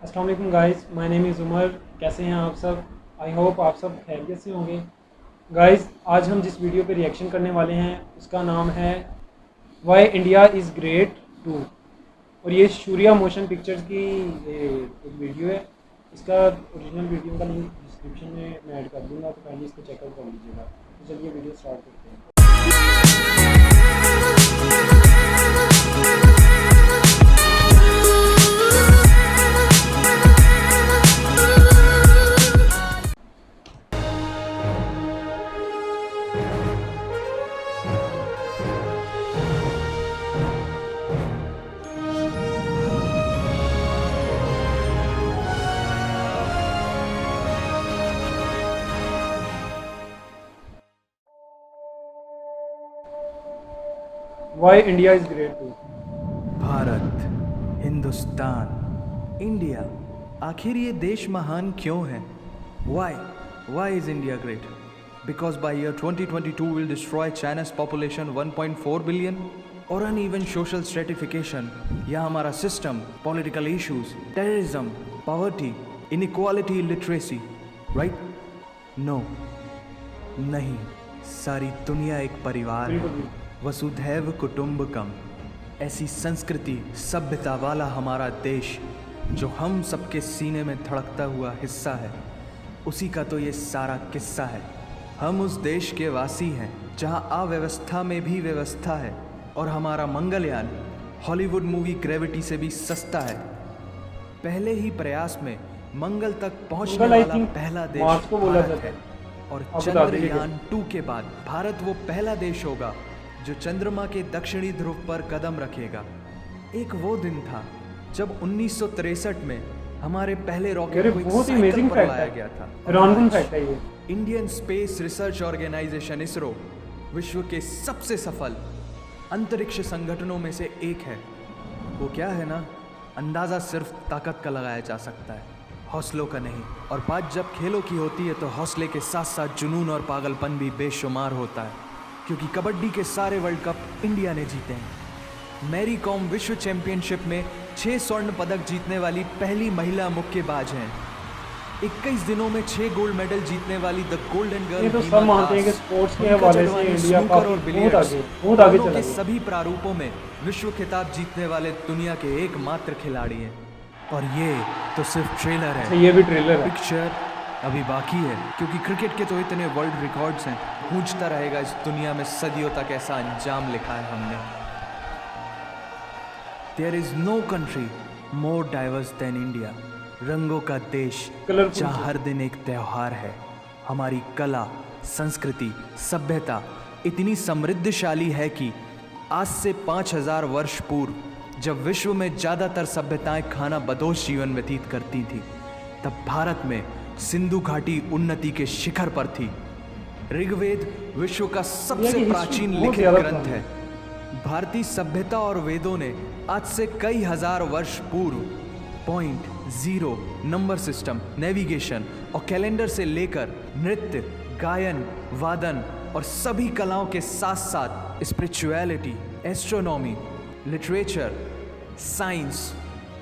अस्सलाम वालेकुम guys, my name is Umar. कैसे हैं आप सब? आई होप आप सब खैरियत से होंगे। गाइस, आज हम जिस वीडियो पे रिएक्शन करने वाले हैं उसका नाम है why India is great two. और ये शूर्या मोशन पिक्चर्स की एक वीडियो है। इसका ओरिजिनल वीडियो का लिंक डिस्क्रिप्शन में मैं ऐड कर दूंगा, तो पहले इसको चेकआउट कर लीजिएगा। तो चलिए वीडियो स्टार्ट करते हैं। Why India is great two. Bharat, Hindustan, India, आखिर ये देश महान क्यों है? Why is India great? Because by year 2022 will destroy China's population 1.4 billion? और uneven social stratification या हमारा system, political issues, terrorism, poverty, inequality, illiteracy, right? No, नहीं, सारी दुनिया एक परिवार है, वसुधैव कुटुंबकम। ऐसी संस्कृति सभ्यता वाला हमारा देश जो हम सबके सीने में धड़कता हुआ हिस्सा है, उसी का तो ये सारा किस्सा है। हम उस देश के वासी हैं जहां अव्यवस्था में भी व्यवस्था है, और हमारा मंगलयान हॉलीवुड मूवी ग्रेविटी से भी सस्ता है। पहले ही प्रयास में मंगल तक पहुंचने वाला पहला देश भारत है, और चंद्रयान 2 के बाद भारत वो पहला देश होगा जो चंद्रमा के दक्षिणी ध्रुव पर कदम रखेगा। एक वो दिन था जब 1963 में हमारे पहले रॉकेट को एक साइकिल पर लाया गया था। Indian Space Research Organisation ISRO विश्व के सबसे सफल अंतरिक्ष संगठनों में से एक है। वो क्या है ना, अंदाजा सिर्फ ताकत का लगाया जा सकता है, हौसलों का नहीं। और बात जब खेलों की होती है तो हौसले के साथ साथ जुनून और पागलपन भी बेशुमार होता है, क्योंकि कबड्डी के सारे वर्ल्ड कप इंडिया ने जीते हैं। मैरी कॉम विश्व चैंपियनशिप में 6 स्वर्ण पदक जीतने वाली पहली महिला मुक्केबाज हैं। 21 दिनों में 6 गोल्ड मेडल जीतने वाली द गोल्डन गर्ल। ये तो सब मानते हैं कि स्पोर्ट्स के हवाले से इंडिया बहुत आगे चला गया। सभी प्रारूपों में विश्व खिताब जीतने वाले दुनिया के एकमात्र खिलाड़ी हैं। और ये तो सिर्फ ट्रेलर है, ये भी ट्रेलर है। पिक्चर अभी बाकी है, क्योंकि क्रिकेट के तो इतने वर्ल्ड रिकॉर्ड्स हैं। गूंजता रहेगा इस दुनिया में सदियों तक ऐसा अंजाम लिखा है हमने। There is no country more diverse than India. रंगों का देश जहाँ हर दिन एक त्योहार है। हमारी कला, संस्कृति, सभ्यता इतनी समृद्धशाली है कि आज से 5000 वर्ष पूर्व जब विश्व में ज़्यादातर सभ्यताएं खाना बदोश जीवन व्यतीत करती थी, तब भारत में सिंधु घाटी उन्नति के शिखर पर थी। ऋग्वेद विश्व का सबसे प्राचीन लिखित ग्रंथ है। भारतीय सभ्यता और वेदों ने आज से कई हजार वर्ष पूर्व point, zero, number system, navigation और कैलेंडर से लेकर नृत्य, गायन, वादन और सभी कलाओं के साथ साथ spirituality, astronomy, literature, science,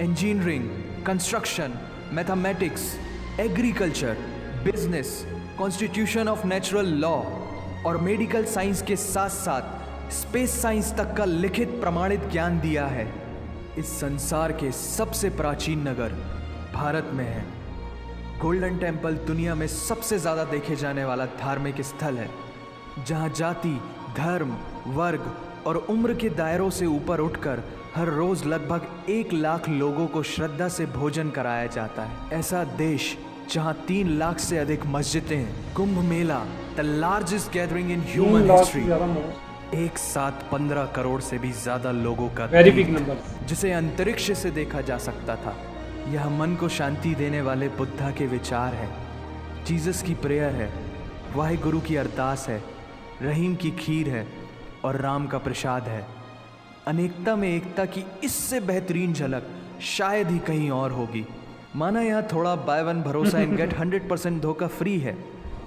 engineering, construction, mathematics, agriculture, business, constitution of natural law और मेडिकल साइंस के साथ साथ स्पेस साइंस तक का लिखित प्रमाणित ज्ञान दिया है। इस संसार के सबसे प्राचीन नगर भारत में है। गोल्डन टेम्पल दुनिया में सबसे ज़्यादा देखे जाने वाला धार्मिक स्थल है, जहाँ जाति, धर्म, वर्ग और उम्र के दायरों से ऊपर उठकर हर रोज लगभग 1 लाख लोगों को श्रद्धा से भोजन कराया जाता है। ऐसा देश जहां 3 लाख से अधिक मस्जिदें हैं। Kumbh Mela, the largest gathering in human history, एक साथ 15 करोड़ से भी ज्यादा लोगों का, वेरी बिग नंबर, जिसे अंतरिक्ष से देखा जा सकता था। यह मन को शांति देने वाले बुद्धा के विचार है, जीसस की प्रेयर है, वाहिगुरु की अरदास है, रहीम की खीर है और राम का प्रसाद है। अनेकता में एकता की इससे बेहतरीन झलक शायद ही कहीं और होगी। माना यहाँ थोड़ा बाय वन भरोसा एंड गेट 100% धोखा फ्री है।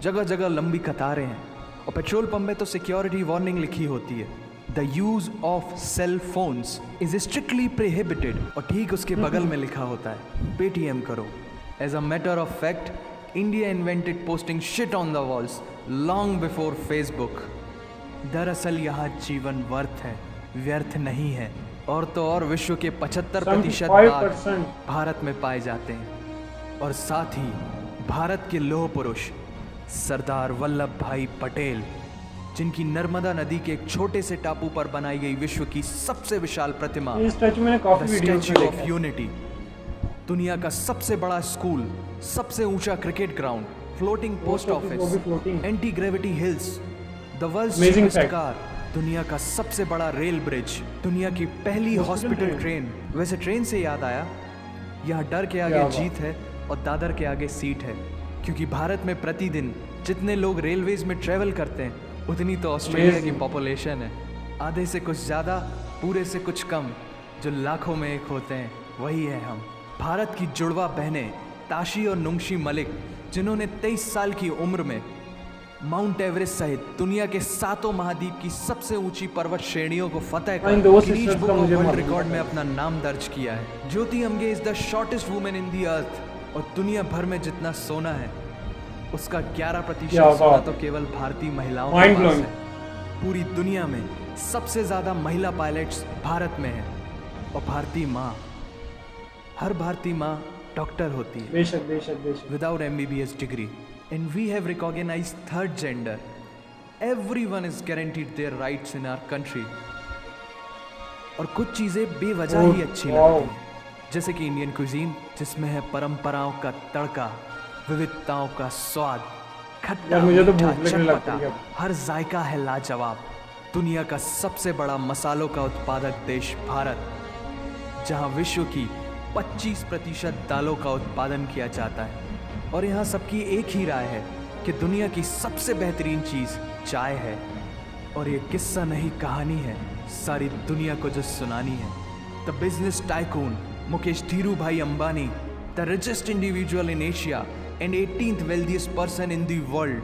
जगह जगह लंबी कतारें हैं और पेट्रोल पंप में तो सिक्योरिटी वार्निंग लिखी होती है। The use of cell phones is strictly prohibited. और ठीक उसके बगल में लिखा होता है पेटीएम करो। As a matter of fact, India invented posting shit on the walls long before Facebook. दरअसल यहाँ जीवन वर्थ है, व्यर्थ नहीं है। और तो और विश्व के 75% बाघ भारत में पाए जाते हैं। और साथ ही भारत के लौह पुरुष सरदार वल्लभ भाई पटेल, जिनकी नर्मदा नदी के एक छोटे से टापू पर बनाई गई विश्व की सबसे विशाल प्रतिमा स्टैच्यू ऑफ यूनिटी, दुनिया का सबसे बड़ा स्कूल, सबसे ऊंचा cricket ground, floating post office, anti gravity hills, the world's cheapest car, दुनिया का सबसे बड़ा रेल ब्रिज, दुनिया की पहली हॉस्पिटल ट्रेन। वैसे ट्रेन से याद आया, यहाँ डर के आगे जीत है और दादर के आगे सीट है, क्योंकि भारत में प्रतिदिन जितने लोग रेलवेज में ट्रेवल करते हैं उतनी तो ऑस्ट्रेलिया की पॉपुलेशन है। आधे से कुछ ज़्यादा, पूरे से कुछ कम, जो लाखों में एक होते हैं, वही है हम। भारत की जुड़वा बहनें ताशी और नुंगशी मलिक, जिन्होंने 23 साल की उम्र में माउंट एवरेस्ट सहित दुनिया के 7 महाद्वीप की सबसे ऊंची पर्वत श्रेणियों को फतह कर Guinness book of world record में अपना नाम दर्ज किया है। Jyoti Amge is the shortest women in the earth. और दुनिया भर में जितना सोना है उसका 11% सोना तो केवल भारतीय महिलाओं के पास है। पूरी दुनिया में सबसे ज्यादा महिला पायलट्स भारत में है। और भारतीय माँ, हर भारतीय माँ डॉक्टर होती है, बेशक बेशक बेशक, without MBBS degree. And we have recognized third gender. Everyone is guaranteed their rights in our country. और कुछ चीज़ें बेवजह ही अच्छी लगती हैं, जैसे कि इंडियन कुजीन, जिसमें है परंपराओं का तड़का, विविधताओं का स्वाद, खट्टा मीठा चटपटा, हर जायका है लाजवाब। दुनिया का सबसे बड़ा मसालों का उत्पादक देश भारत, जहां विश्व की 25% दालों का उत्पादन किया जाता है। और यहाँ सबकी एक ही राय है कि दुनिया की सबसे बेहतरीन चीज़ चाय है। और ये किस्सा नहीं कहानी है, सारी दुनिया को जो सुनानी है। The business tycoon Mukesh Dhirubhai Ambani, the richest individual in Asia and 18th wealthiest person in the world,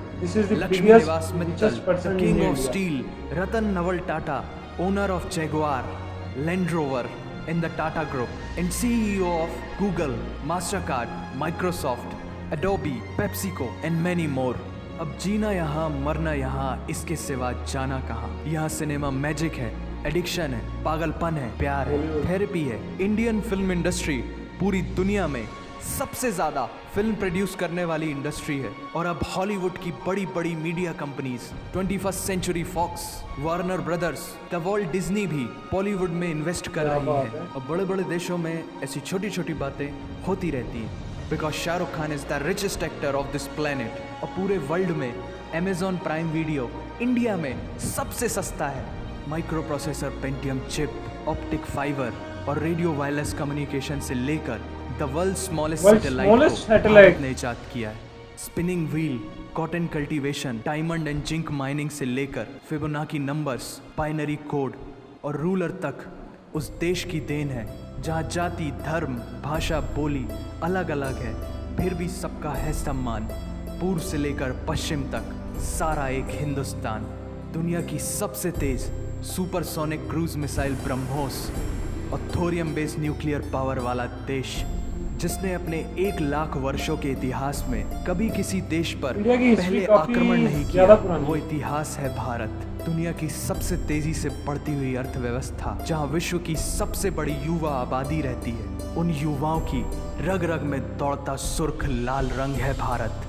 Lakshmi Niwas Mittal, the king of steel, Ratan Naval Tata, owner of Jaguar, Land Rover in the Tata Group, and CEO of Google, Mastercard, Microsoft, Adobe, PepsiCo and many more. अब जीना यहाँ, मरना यहाँ, इसके सिवा जाना कहाँ। यहाँ cinema magic है, एडिक्शन है, पागलपन है, प्यार है, थेरेपी है। इंडियन फिल्म इंडस्ट्री पूरी दुनिया में सबसे ज्यादा फिल्म प्रोड्यूस करने वाली इंडस्ट्री है। और अब हॉलीवुड की बड़ी बड़ी media companies, 21st Century Fox, Warner Brothers, the Walt Disney भी बॉलीवुड में इन्वेस्ट कर रही है। और बड़े बड़े देशों में ऐसी छोटी छोटी बातें होती रहती हैं, because Shahrukh Khan is the richest actor of this planet. और पूरे वर्ल्ड में अमेजॉन प्राइम वीडियो इंडिया में सबसे सस्ता है। Micro processor, Pentium chip, optic fibre और रेडियो वायरलेस कम्युनिकेशन से लेकर द वर्ल्ड स्मॉलेस्ट सैटेलाइट ने इजाद किया है। Spinning wheel, cotton cultivation, diamond and zinc mining से लेकर फिबोनाची नंबर्स, बाइनरी कोड और रूलर तक उस देश की देन है, जहाँ जाति, धर्म, भाषा, बोली अलग अलग है, फिर भी सबका है सम्मान। पूर्व से लेकर पश्चिम तक सारा एक हिंदुस्तान। दुनिया की सबसे तेज सुपरसोनिक क्रूज मिसाइल ब्रह्मोस और थोरियम बेस्ड न्यूक्लियर पावर वाला देश, जिसने अपने 1 लाख वर्षों के इतिहास में कभी किसी देश पर पहले आक्रमण नहीं किया, वो इतिहास है भारत। दुनिया की सबसे तेजी से बढ़ती हुई अर्थव्यवस्था, जहां विश्व की सबसे बड़ी युवा आबादी रहती है, उन युवाओं की रग रग में दौड़ता सुर्ख लाल रंग है भारत।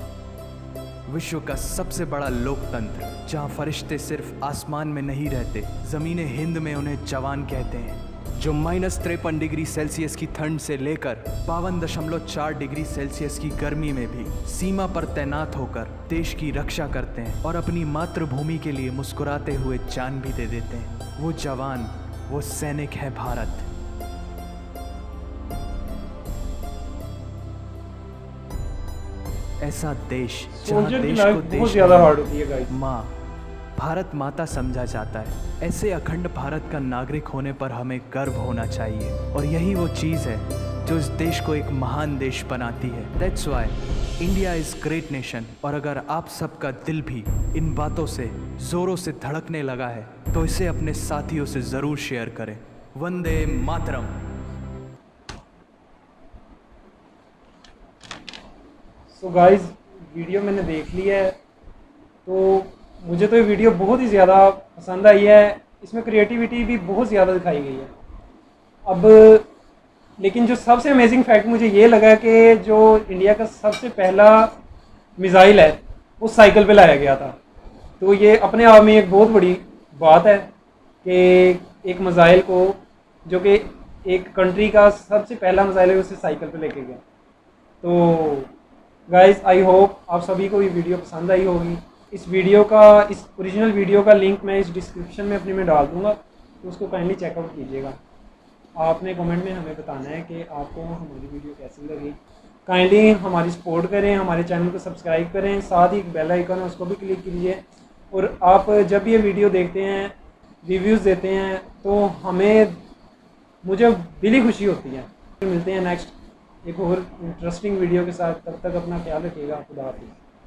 विश्व का सबसे बड़ा लोकतंत्र, जहां फरिश्ते सिर्फ आसमान में नहीं रहते, जमीन हिंद में उन्हें जवान कहते हैं, जो -53 डिग्री सेल्सियस की ठंड से लेकर 52.4 डिग्री सेल्सियस की गर्मी में भी सीमा पर तैनात होकर देश की रक्षा करते हैं और अपनी मातृभूमि के लिए मुस्कुराते हुए जान भी दे देते हैं। वो जवान, वो सैनिक है भारत। ऐसा देश जहाँ देश को देश माँ, भारत माता समझा जाता है। ऐसे अखंड भारत का नागरिक होने पर हमें गर्व होना चाहिए। और यही वो चीज़ है जो इस देश को एक महान देश बनाती है। That's why India is great nation. और अगर आप सबका दिल भी इन बातों से जोरों से धड़कने लगा है तो इसे अपने साथियों से जरूर शेयर करें। Vande Mataram. So guys, video मैंने देख ली है, तो मुझे तो ये वीडियो बहुत ही ज़्यादा पसंद आई है। इसमें क्रिएटिविटी भी बहुत ज़्यादा दिखाई गई है। अब लेकिन जो सबसे अमेजिंग फैक्ट मुझे ये लगा कि जो इंडिया का सबसे पहला मिसाइल है वो साइकिल पे लाया गया था। तो ये अपने आप में एक बहुत बड़ी बात है कि एक मिसाइल को, जो कि एक कंट्री का सबसे पहला मिसाइल है, उसे साइकिल पे लेके गया। तो गाइस, आई होप आप सभी को ये वीडियो पसंद आई होगी। इस ओरिजिनल वीडियो का लिंक मैं इस डिस्क्रिप्शन में अपने में डाल दूँगा, तो उसको काइंडली चेकआउट कीजिएगा। आपने कमेंट में हमें बताना है कि आपको हमारी वीडियो कैसी लगी। काइंडली हमारी सपोर्ट करें, हमारे चैनल को सब्सक्राइब करें, साथ ही बेल आइकन है उसको भी क्लिक कीजिए। और आप जब ये वीडियो देखते हैं, रिव्यूज़ देते हैं, तो मुझे दिली खुशी होती है। मिलते हैं नेक्स्ट एक और इंटरेस्टिंग वीडियो के साथ। तब तक अपना ख्याल रखिएगा। खुदा हाफिज़।